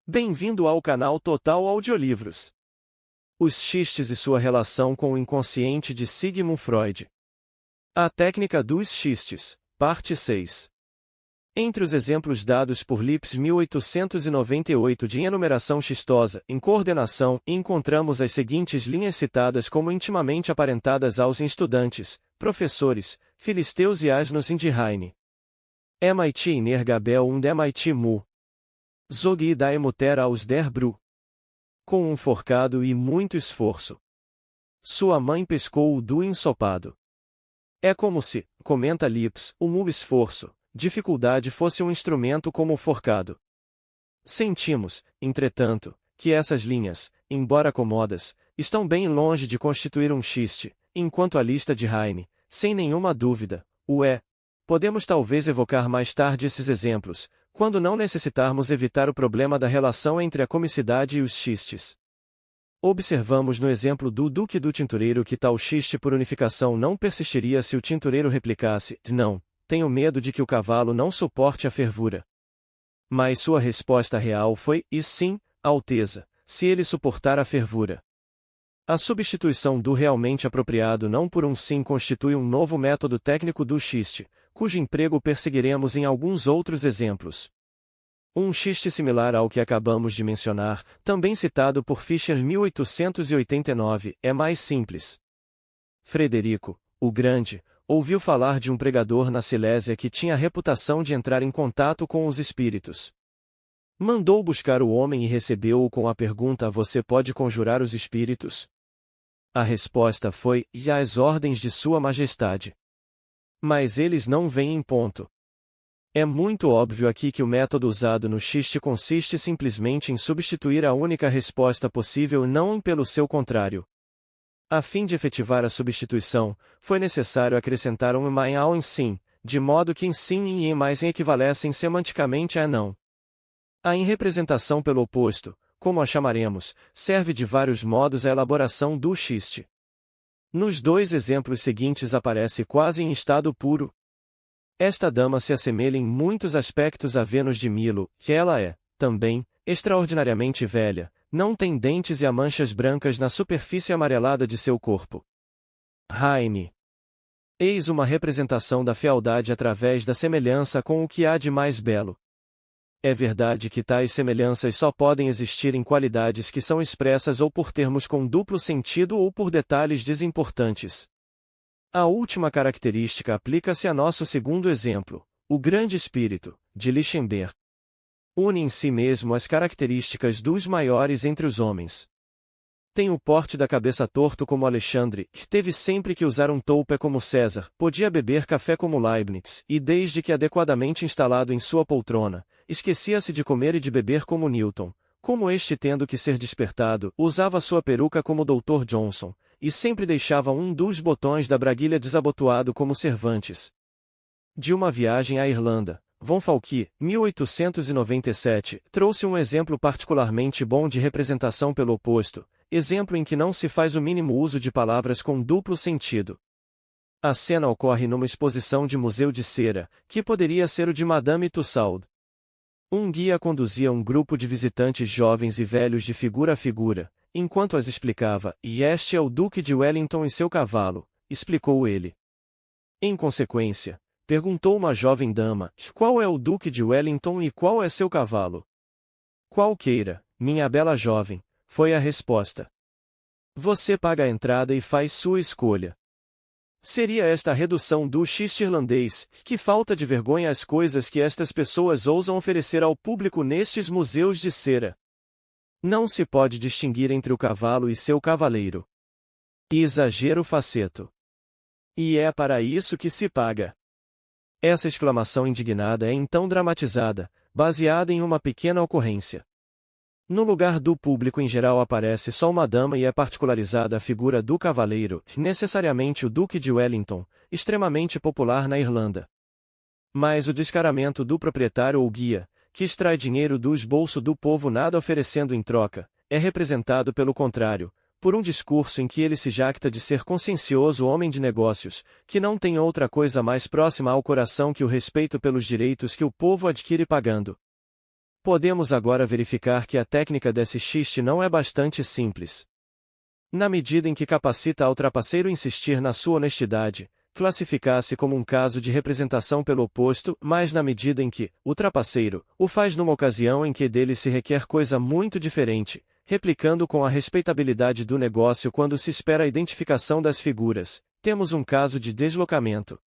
Bem-vindo ao canal Total Audiolivros. Os xistes e sua relação com o inconsciente de Sigmund Freud. A técnica dos xistes, parte 6. Entre os exemplos dados por Lipps 1898 de enumeração xistosa, em coordenação, encontramos as seguintes linhas citadas como intimamente aparentadas aos estudantes, professores, filisteus e asnos in die Heine. MIT Iner Gabel und MIT Mu. Zog da Mutter aus der Bru. Com um forcado e muito esforço. Sua mãe pescou-o do ensopado. É como se, comenta Lipps, o esforço, dificuldade fosse um instrumento como o forcado. Sentimos, entretanto, que essas linhas, embora comodas, estão bem longe de constituir um xiste, enquanto a lista de Heine, sem nenhuma dúvida, o é. Podemos talvez evocar mais tarde esses exemplos, quando não necessitarmos evitar o problema da relação entre a comicidade e os xistes. Observamos no exemplo do Duque do Tintureiro que tal xiste por unificação não persistiria se o tintureiro replicasse: não, tenho medo de que o cavalo não suporte a fervura. Mas sua resposta real foi: e sim, Alteza, se ele suportar a fervura. A substituição do realmente apropriado não por um sim constitui um novo método técnico do xiste, cujo emprego perseguiremos em alguns outros exemplos. Um xiste similar ao que acabamos de mencionar, também citado por Fischer 1889, é mais simples. Frederico, o Grande, ouviu falar de um pregador na Silésia que tinha a reputação de entrar em contato com os espíritos. Mandou buscar o homem e recebeu-o com a pergunta: você pode conjurar os espíritos? A resposta foi: e às ordens de Sua Majestade. Mas eles não vêm em ponto. É muito óbvio aqui que o método usado no xiste consiste simplesmente em substituir a única resposta possível e não pelo seu contrário. A fim de efetivar a substituição, foi necessário acrescentar um mais ao em sim, de modo que em sim e em mais equivalessem semanticamente a não. A representação pelo oposto, como a chamaremos, serve de vários modos à elaboração do xiste. Nos dois exemplos seguintes aparece quase em estado puro. Esta dama se assemelha em muitos aspectos a Vênus de Milo, que ela é, também, extraordinariamente velha, não tem dentes e há manchas brancas na superfície amarelada de seu corpo. Heine. Eis uma representação da fealdade através da semelhança com o que há de mais belo. É verdade que tais semelhanças só podem existir em qualidades que são expressas ou por termos com duplo sentido ou por detalhes desimportantes. A última característica aplica-se a nosso segundo exemplo, o Grande Espírito, de Lichtenberg. Une em si mesmo as características dos maiores entre os homens. Tem o porte da cabeça torto como Alexandre, que teve sempre que usar um toupé como César, podia beber café como Leibniz, e desde que adequadamente instalado em sua poltrona, esquecia-se de comer e de beber como Newton, como este tendo que ser despertado, usava sua peruca como Dr. Johnson, e sempre deixava um dos botões da braguilha desabotoado como Cervantes. De uma viagem à Irlanda, Von Falky, 1897, trouxe um exemplo particularmente bom de representação pelo oposto, exemplo em que não se faz o mínimo uso de palavras com duplo sentido. A cena ocorre numa exposição de museu de cera, que poderia ser o de Madame Tussaud. Um guia conduzia um grupo de visitantes jovens e velhos de figura a figura, enquanto as explicava: e este é o Duque de Wellington e seu cavalo, explicou ele. Em consequência, perguntou uma jovem dama: qual é o Duque de Wellington e qual é seu cavalo? Qualqueira, minha bela jovem, foi a resposta. Você paga a entrada e faz sua escolha. Seria esta a redução do xiste irlandês: que falta de vergonha as coisas que estas pessoas ousam oferecer ao público nestes museus de cera. Não se pode distinguir entre o cavalo e seu cavaleiro. Exagero faceto. E é para isso que se paga. Essa exclamação indignada é então dramatizada, baseada em uma pequena ocorrência. No lugar do público em geral aparece só uma dama e é particularizada a figura do cavaleiro, necessariamente o Duque de Wellington, extremamente popular na Irlanda. Mas o descaramento do proprietário ou guia, que extrai dinheiro dos bolsos do povo nada oferecendo em troca, é representado pelo contrário, por um discurso em que ele se jacta de ser consciencioso homem de negócios, que não tem outra coisa mais próxima ao coração que o respeito pelos direitos que o povo adquire pagando. Podemos agora verificar que a técnica desse xiste não é bastante simples. Na medida em que capacita ao trapaceiro insistir na sua honestidade, classificar-se como um caso de representação pelo oposto, mas na medida em que o trapaceiro o faz numa ocasião em que dele se requer coisa muito diferente, replicando com a respeitabilidade do negócio quando se espera a identificação das figuras, temos um caso de deslocamento.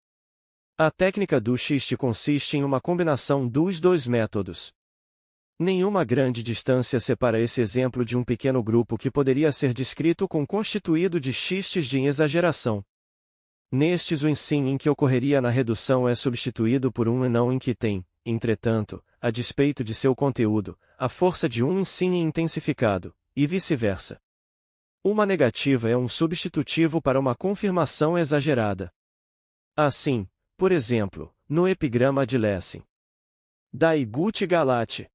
A técnica do xiste consiste em uma combinação dos dois métodos. Nenhuma grande distância separa esse exemplo de um pequeno grupo que poderia ser descrito como constituído de xistes de exageração. Nestes, o sim em que ocorreria na redução é substituído por um não em que tem, entretanto, a despeito de seu conteúdo, a força de um sim intensificado, e vice-versa. Uma negativa é um substitutivo para uma confirmação exagerada. Assim, por exemplo, no epigrama de Lessing. Dai gut Galate.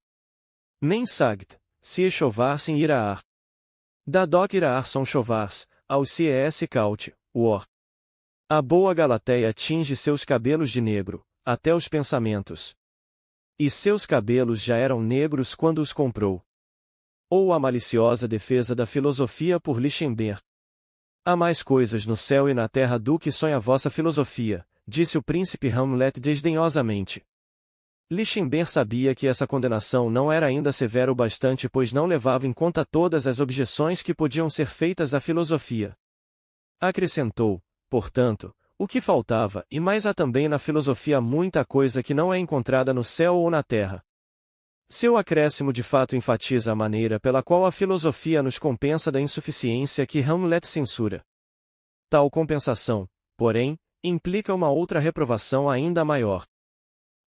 Men sagt, sie Schovarsen iraar. Da doc iraar son Schovars, ao CES Caute, War. A boa Galateia tinge seus cabelos de negro, até os pensamentos. E seus cabelos já eram negros quando os comprou. Ou a maliciosa defesa da filosofia por Lichtenberg. Há mais coisas no céu e na terra do que sonha vossa filosofia, disse o príncipe Hamlet desdenhosamente. Lichtenberg sabia que essa condenação não era ainda severa o bastante, pois não levava em conta todas as objeções que podiam ser feitas à filosofia. Acrescentou, portanto, o que faltava, e mais há também na filosofia muita coisa que não é encontrada no céu ou na terra. Seu acréscimo de fato enfatiza a maneira pela qual a filosofia nos compensa da insuficiência que Hamlet censura. Tal compensação, porém, implica uma outra reprovação ainda maior.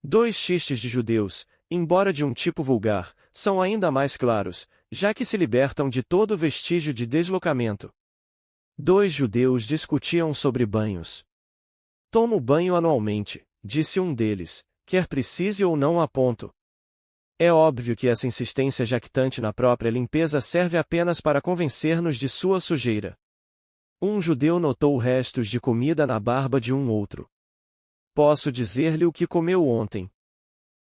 Dois xistes de judeus, embora de um tipo vulgar, são ainda mais claros, já que se libertam de todo vestígio de deslocamento. Dois judeus discutiam sobre banhos. Tomo banho anualmente, disse um deles, quer precise ou não a ponto. É óbvio que essa insistência jactante na própria limpeza serve apenas para convencer-nos de sua sujeira. Um judeu notou restos de comida na barba de um outro. Posso dizer-lhe o que comeu ontem.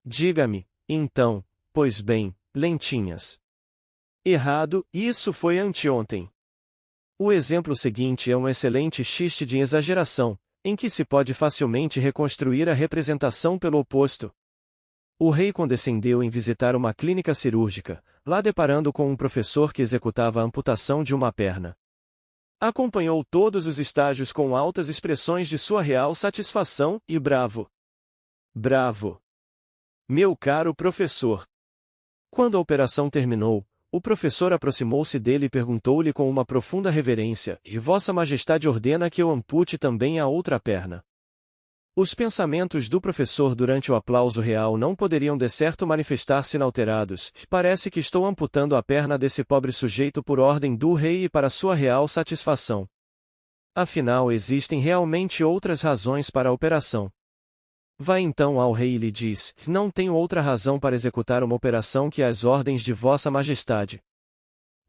Diga-me, então, pois bem, lentinhas. Errado, isso foi anteontem. O exemplo seguinte é um excelente xiste de exageração, em que se pode facilmente reconstruir a representação pelo oposto. O rei condescendeu em visitar uma clínica cirúrgica, lá deparando com um professor que executava a amputação de uma perna. Acompanhou todos os estágios com altas expressões de sua real satisfação e bravo. Bravo! Meu caro professor! Quando a operação terminou, o professor aproximou-se dele e perguntou-lhe com uma profunda reverência: E Vossa Majestade ordena que eu ampute também a outra perna? Os pensamentos do professor durante o aplauso real não poderiam de certo manifestar-se inalterados. Parece que estou amputando a perna desse pobre sujeito por ordem do rei e para sua real satisfação. Afinal, existem realmente outras razões para a operação. Vai então ao rei e lhe diz: Não tenho outra razão para executar uma operação que as ordens de Vossa Majestade.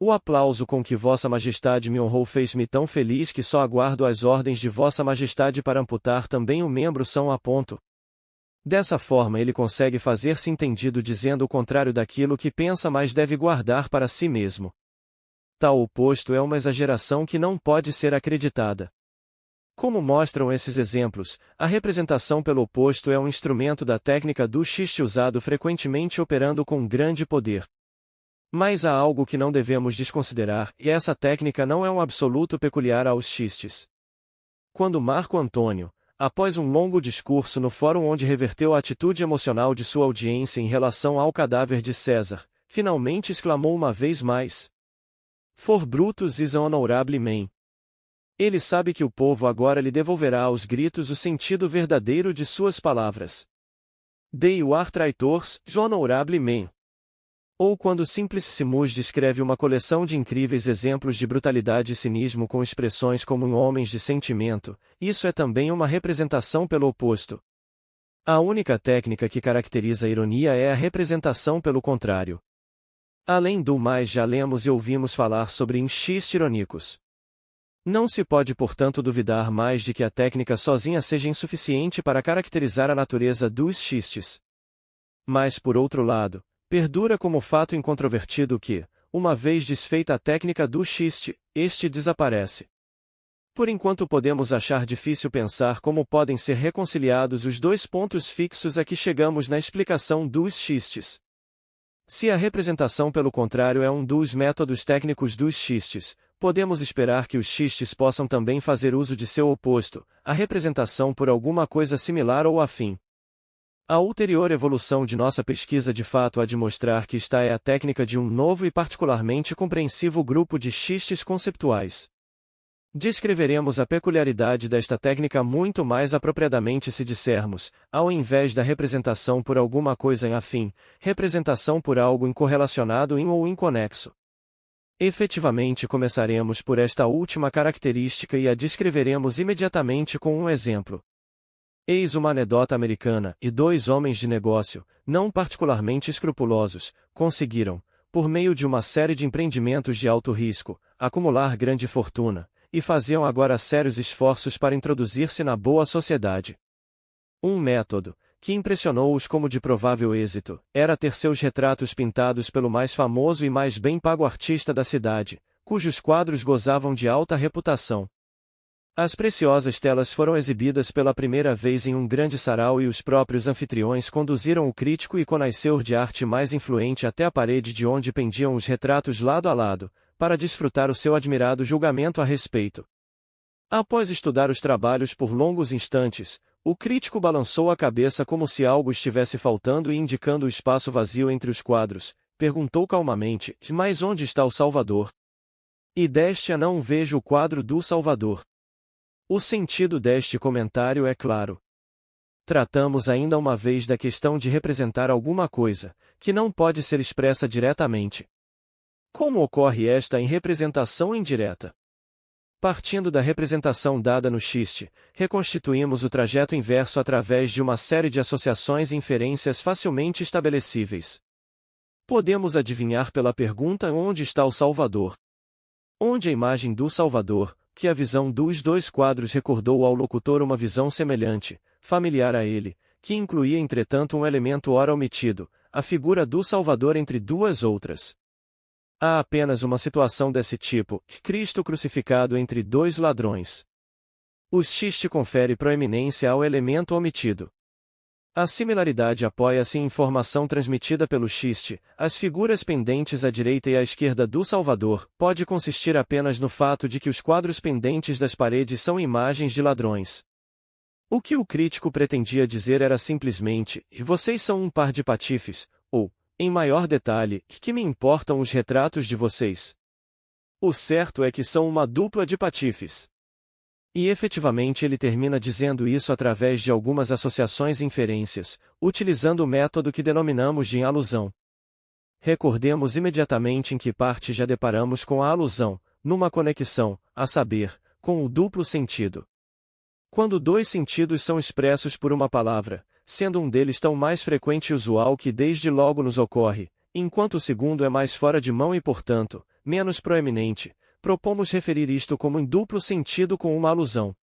O aplauso com que Vossa Majestade me honrou fez-me tão feliz que só aguardo as ordens de Vossa Majestade para amputar também o membro são a ponto. Dessa forma ele consegue fazer-se entendido dizendo o contrário daquilo que pensa, mas deve guardar para si mesmo. Tal oposto é uma exageração que não pode ser acreditada. Como mostram esses exemplos, a representação pelo oposto é um instrumento da técnica do xiste usado frequentemente operando com grande poder. Mas há algo que não devemos desconsiderar, e essa técnica não é um absoluto peculiar aos xistes. Quando Marco Antônio, após um longo discurso no fórum onde reverteu a atitude emocional de sua audiência em relação ao cadáver de César, finalmente exclamou uma vez mais: For Brutus is an honorable man. Ele sabe que o povo agora lhe devolverá aos gritos o sentido verdadeiro de suas palavras. They were traitors, honorable man. Ou quando Simplicissimus descreve uma coleção de incríveis exemplos de brutalidade e cinismo com expressões como em homens de sentimento, isso é também uma representação pelo oposto. A única técnica que caracteriza a ironia é a representação pelo contrário. Além do mais, já lemos e ouvimos falar sobre xistes irônicos. Não se pode, portanto, duvidar mais de que a técnica sozinha seja insuficiente para caracterizar a natureza dos xistes. Mas, por outro lado, Perdura como fato incontrovertido que, uma vez desfeita a técnica do xiste, este desaparece. Por enquanto podemos achar difícil pensar como podem ser reconciliados os dois pontos fixos a que chegamos na explicação dos xistes. Se a representação pelo contrário é um dos métodos técnicos dos xistes, podemos esperar que os xistes possam também fazer uso de seu oposto, a representação por alguma coisa similar ou afim. A ulterior evolução de nossa pesquisa de fato há de mostrar que esta é a técnica de um novo e particularmente compreensivo grupo de xistes conceptuais. Descreveremos a peculiaridade desta técnica muito mais apropriadamente se dissermos, ao invés da representação por alguma coisa em afim, representação por algo incorrelacionado em ou inconexo. Efetivamente começaremos por esta última característica e a descreveremos imediatamente com um exemplo. Eis uma anedota americana, e dois homens de negócio, não particularmente escrupulosos, conseguiram, por meio de uma série de empreendimentos de alto risco, acumular grande fortuna, e faziam agora sérios esforços para introduzir-se na boa sociedade. Um método, que impressionou-os como de provável êxito, era ter seus retratos pintados pelo mais famoso e mais bem pago artista da cidade, cujos quadros gozavam de alta reputação. As preciosas telas foram exibidas pela primeira vez em um grande sarau e os próprios anfitriões conduziram o crítico e conhecedor de arte mais influente até a parede de onde pendiam os retratos lado a lado, para desfrutar o seu admirado julgamento a respeito. Após estudar os trabalhos por longos instantes, o crítico balançou a cabeça como se algo estivesse faltando e indicando o espaço vazio entre os quadros, perguntou calmamente: "Mas onde está o Salvador?" "E deste a não vejo o quadro do Salvador." O sentido deste comentário é claro. Tratamos ainda uma vez da questão de representar alguma coisa, que não pode ser expressa diretamente. Como ocorre esta em representação indireta? Partindo da representação dada no xiste, reconstituímos o trajeto inverso através de uma série de associações e inferências facilmente estabelecíveis. Podemos adivinhar pela pergunta onde está o Salvador. Onde a imagem do Salvador, que a visão dos dois quadros recordou ao locutor uma visão semelhante, familiar a ele, que incluía entretanto um elemento ora omitido, a figura do Salvador entre duas outras. Há apenas uma situação desse tipo, Cristo crucificado entre dois ladrões. O xiste confere proeminência ao elemento omitido. A similaridade apoia-se em informação transmitida pelo xiste, as figuras pendentes à direita e à esquerda do Salvador, pode consistir apenas no fato de que os quadros pendentes das paredes são imagens de ladrões. O que o crítico pretendia dizer era simplesmente: "Vocês são um par de patifes", ou, em maior detalhe, "que me importam os retratos de vocês?" O certo é que são uma dupla de patifes. E efetivamente ele termina dizendo isso através de algumas associações e inferências, utilizando o método que denominamos de alusão. Recordemos imediatamente em que parte já deparamos com a alusão, numa conexão, a saber, com o duplo sentido. Quando dois sentidos são expressos por uma palavra, sendo um deles tão mais frequente e usual que desde logo nos ocorre, enquanto o segundo é mais fora de mão e portanto, menos proeminente, propomos referir isto como em duplo sentido com uma alusão.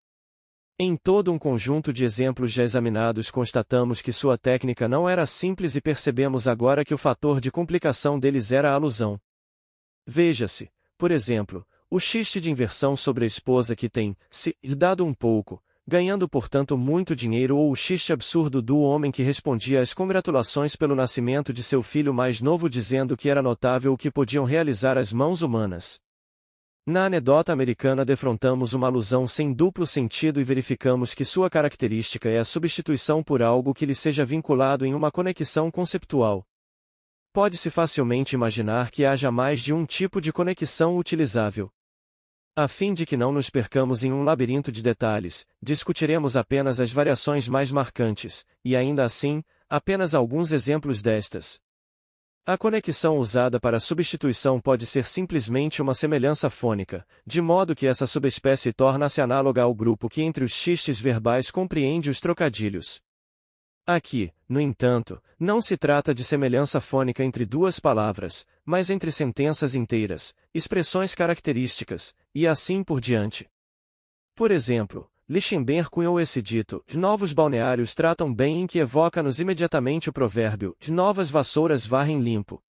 Em todo um conjunto de exemplos já examinados constatamos que sua técnica não era simples e percebemos agora que o fator de complicação deles era a alusão. Veja-se, por exemplo, o xiste de inversão sobre a esposa que tem se dado um pouco, ganhando portanto muito dinheiro, ou o xiste absurdo do homem que respondia às congratulações pelo nascimento de seu filho mais novo dizendo que era notável o que podiam realizar as mãos humanas. Na anedota americana defrontamos uma alusão sem duplo sentido e verificamos que sua característica é a substituição por algo que lhe seja vinculado em uma conexão conceptual. Pode-se facilmente imaginar que haja mais de um tipo de conexão utilizável. A fim de que não nos percamos em um labirinto de detalhes, discutiremos apenas as variações mais marcantes, e ainda assim, apenas alguns exemplos destas. A conexão usada para a substituição pode ser simplesmente uma semelhança fônica, de modo que essa subespécie torna-se análoga ao grupo que entre os xistes verbais compreende os trocadilhos. Aqui, no entanto, não se trata de semelhança fônica entre duas palavras, mas entre sentenças inteiras, expressões características, e assim por diante. Por exemplo, Lichtenberg cunhou esse dito: novos balneários tratam bem, em que evoca-nos imediatamente o provérbio: novas vassouras varrem limpo.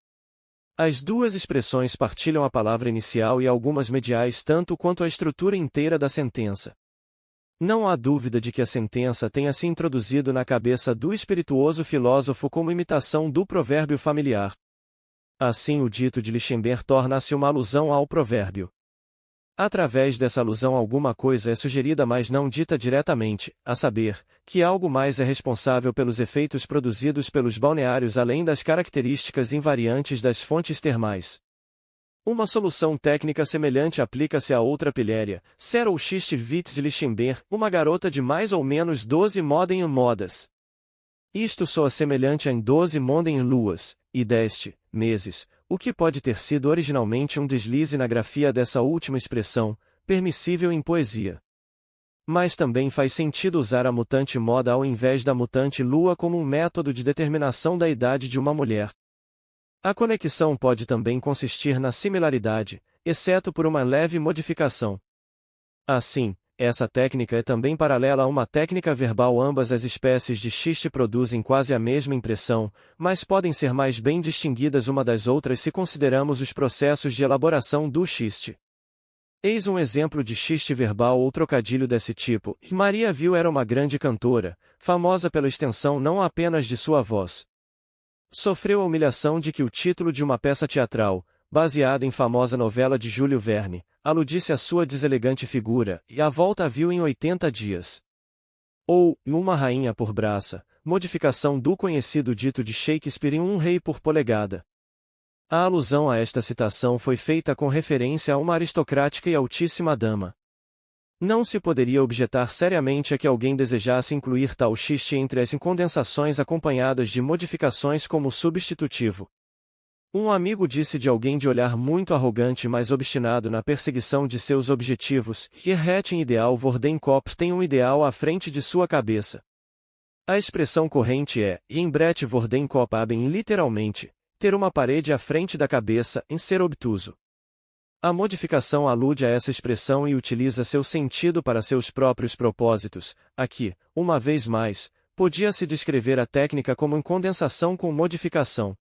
As duas expressões partilham a palavra inicial e algumas mediais tanto quanto a estrutura inteira da sentença. Não há dúvida de que a sentença tenha se introduzido na cabeça do espirituoso filósofo como imitação do provérbio familiar. Assim, o dito de Lichtenberg torna-se uma alusão ao provérbio. Através dessa alusão, alguma coisa é sugerida, mas não dita diretamente, a saber, que algo mais é responsável pelos efeitos produzidos pelos balneários além das características invariantes das fontes termais. Uma solução técnica semelhante aplica-se a outra pilhéria, Serol Schist-Witz de Lichtenberg, uma garota de mais ou menos 12 moden modas. Isto soa semelhante a em 12 monden luas, e 10 meses, o que pode ter sido originalmente um deslize na grafia dessa última expressão, permissível em poesia. Mas também faz sentido usar a mutante moda ao invés da mutante lua como um método de determinação da idade de uma mulher. A conexão pode também consistir na similaridade, exceto por uma leve modificação. Assim, essa técnica é também paralela a uma técnica verbal. Ambas as espécies de xiste produzem quase a mesma impressão, mas podem ser mais bem distinguidas uma das outras se consideramos os processos de elaboração do xiste. Eis um exemplo de xiste verbal ou trocadilho desse tipo: Maria Vil era uma grande cantora, famosa pela extensão não apenas de sua voz. Sofreu a humilhação de que o título de uma peça teatral, baseada em famosa novela de Júlio Verne, aludisse à sua deselegante figura, e a volta a viu em 80 dias. Ou, uma rainha por braça, modificação do conhecido dito de Shakespeare em um rei por polegada. A alusão a esta citação foi feita com referência a uma aristocrática e altíssima dama. Não se poderia objetar seriamente a que alguém desejasse incluir tal xiste entre as incondensações acompanhadas de modificações como substitutivo. Um amigo disse de alguém de olhar muito arrogante mas obstinado na perseguição de seus objetivos: Hier het ideal voor den kop, tem um ideal à frente de sua cabeça. A expressão corrente é, in bret voor den kop haben, literalmente, ter uma parede à frente da cabeça, em ser obtuso. A modificação alude a essa expressão e utiliza seu sentido para seus próprios propósitos. Aqui, uma vez mais, podia-se descrever a técnica como condensação com modificação.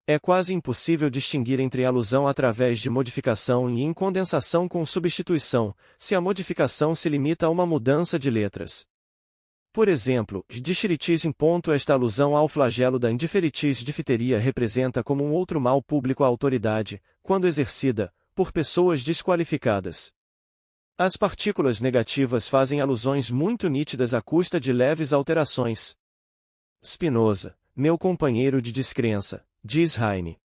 É quase impossível distinguir entre alusão através de modificação e incondensação com substituição, se a modificação se limita a uma mudança de letras. Por exemplo, dispiritis em ponto. Esta alusão ao flagelo da indiferitis difteria representa como um outro mal público a autoridade, quando exercida, por pessoas desqualificadas. As partículas negativas fazem alusões muito nítidas à custa de leves alterações. Spinoza, meu companheiro de descrença, diz Heine.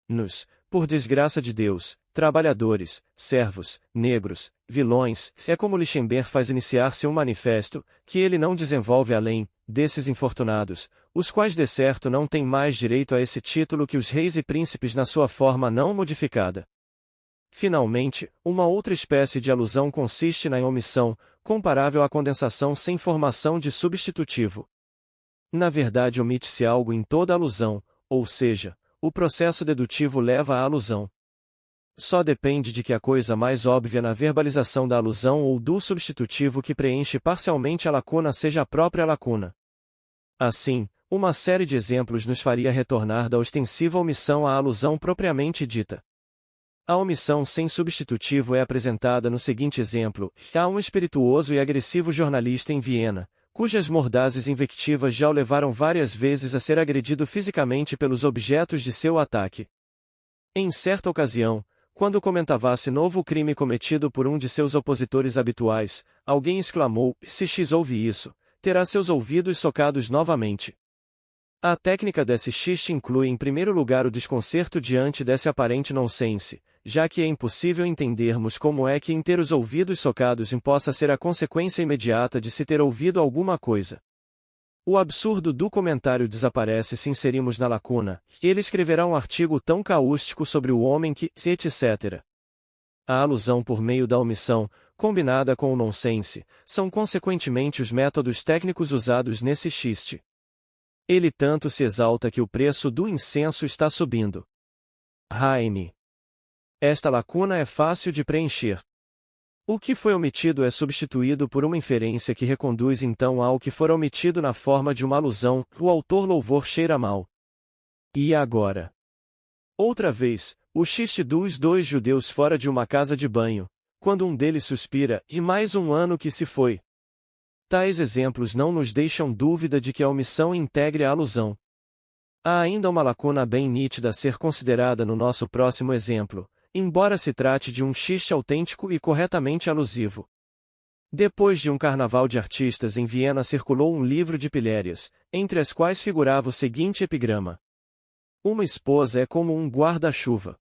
Nos, por desgraça de Deus, trabalhadores, servos, negros, vilões, é como Lichtenberg faz iniciar-se um manifesto, que ele não desenvolve além, desses infortunados, os quais de certo não têm mais direito a esse título que os reis e príncipes na sua forma não modificada. Finalmente, uma outra espécie de alusão consiste na omissão, comparável à condensação sem formação de substitutivo. Na verdade, omite-se algo em toda alusão, ou seja, o processo dedutivo leva à alusão. Só depende de que a coisa mais óbvia na verbalização da alusão ou do substitutivo que preenche parcialmente a lacuna seja a própria lacuna. Assim, uma série de exemplos nos faria retornar da ostensiva omissão à alusão propriamente dita. A omissão sem substitutivo é apresentada no seguinte exemplo: há um espirituoso e agressivo jornalista em Viena, cujas mordazes invectivas já o levaram várias vezes a ser agredido fisicamente pelos objetos de seu ataque. Em certa ocasião, quando comentava-se novo crime cometido por um de seus opositores habituais, alguém exclamou: se X ouve isso, terá seus ouvidos socados novamente. A técnica desse xiste inclui em primeiro lugar o desconcerto diante desse aparente nonsense, já que é impossível entendermos como é que em ter os ouvidos socados possa ser a consequência imediata de se ter ouvido alguma coisa. O absurdo do comentário desaparece se inserimos na lacuna: ele escreverá um artigo tão cáustico sobre o homem que, etc. A alusão por meio da omissão, combinada com o nonsense, são consequentemente os métodos técnicos usados nesse xiste. Ele tanto se exalta que o preço do incenso está subindo. Heine. Esta lacuna é fácil de preencher. O que foi omitido é substituído por uma inferência que reconduz então ao que fora omitido na forma de uma alusão, o autor louvor cheira mal. E agora? Outra vez, o xiste dos dois judeus fora de uma casa de banho, quando um deles suspira, e mais um ano que se foi. Tais exemplos não nos deixam dúvida de que a omissão integre a alusão. Há ainda uma lacuna bem nítida a ser considerada no nosso próximo exemplo, embora se trate de um xiste autêntico e corretamente alusivo. Depois de um carnaval de artistas em Viena circulou um livro de pilhérias, entre as quais figurava o seguinte epigrama: uma esposa é como um guarda-chuva.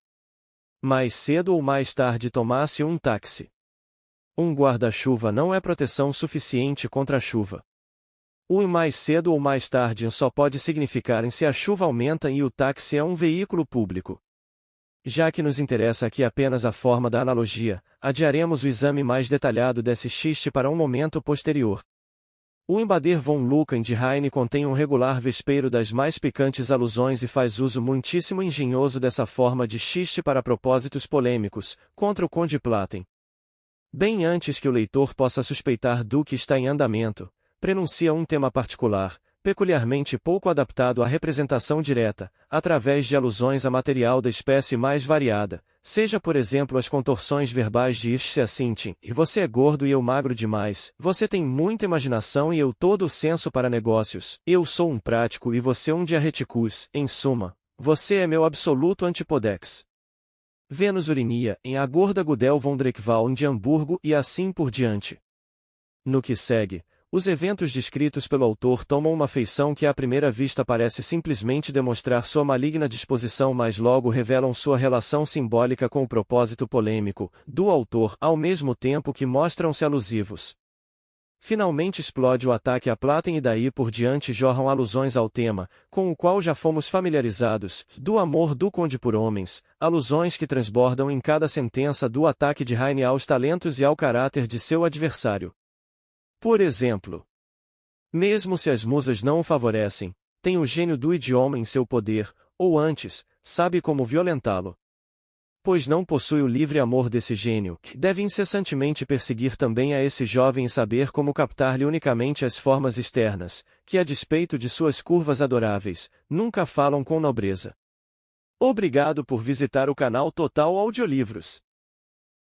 Mais cedo ou mais tarde tomasse um táxi. Um guarda-chuva não é proteção suficiente contra a chuva. O mais cedo ou mais tarde só pode significar em se a chuva aumenta e o táxi é um veículo público. Já que nos interessa aqui apenas a forma da analogia, adiaremos o exame mais detalhado desse xiste para um momento posterior. O Embader von Lucken de Heine contém um regular vespeiro das mais picantes alusões e faz uso muitíssimo engenhoso dessa forma de xiste para propósitos polêmicos, contra o Conde Platen. Bem antes que o leitor possa suspeitar do que está em andamento, prenuncia um tema particular, peculiarmente pouco adaptado à representação direta, através de alusões a material da espécie mais variada, seja por exemplo as contorções verbais de Irse Assintin, e você é gordo e eu magro demais, você tem muita imaginação e eu todo o senso para negócios, eu sou um prático e você um diarreticus, em suma, você é meu absoluto antipodex. Vênus Urinia, em A Gorda Gudel von Dreckwalm de Hamburgo e assim por diante. No que segue, os eventos descritos pelo autor tomam uma feição que à primeira vista parece simplesmente demonstrar sua maligna disposição, mas logo revelam sua relação simbólica com o propósito polêmico do autor, ao mesmo tempo que mostram-se alusivos. Finalmente explode o ataque a Platen e daí por diante jorram alusões ao tema, com o qual já fomos familiarizados, do amor do Conde por homens, alusões que transbordam em cada sentença do ataque de Heine aos talentos e ao caráter de seu adversário. Por exemplo, mesmo se as musas não o favorecem, tem o gênio do idioma em seu poder, ou antes, sabe como violentá-lo. Pois não possui o livre amor desse gênio, deve incessantemente perseguir também a esse jovem e saber como captar-lhe unicamente as formas externas, que a despeito de suas curvas adoráveis, nunca falam com nobreza. Obrigado por visitar o canal Total Audiolivros.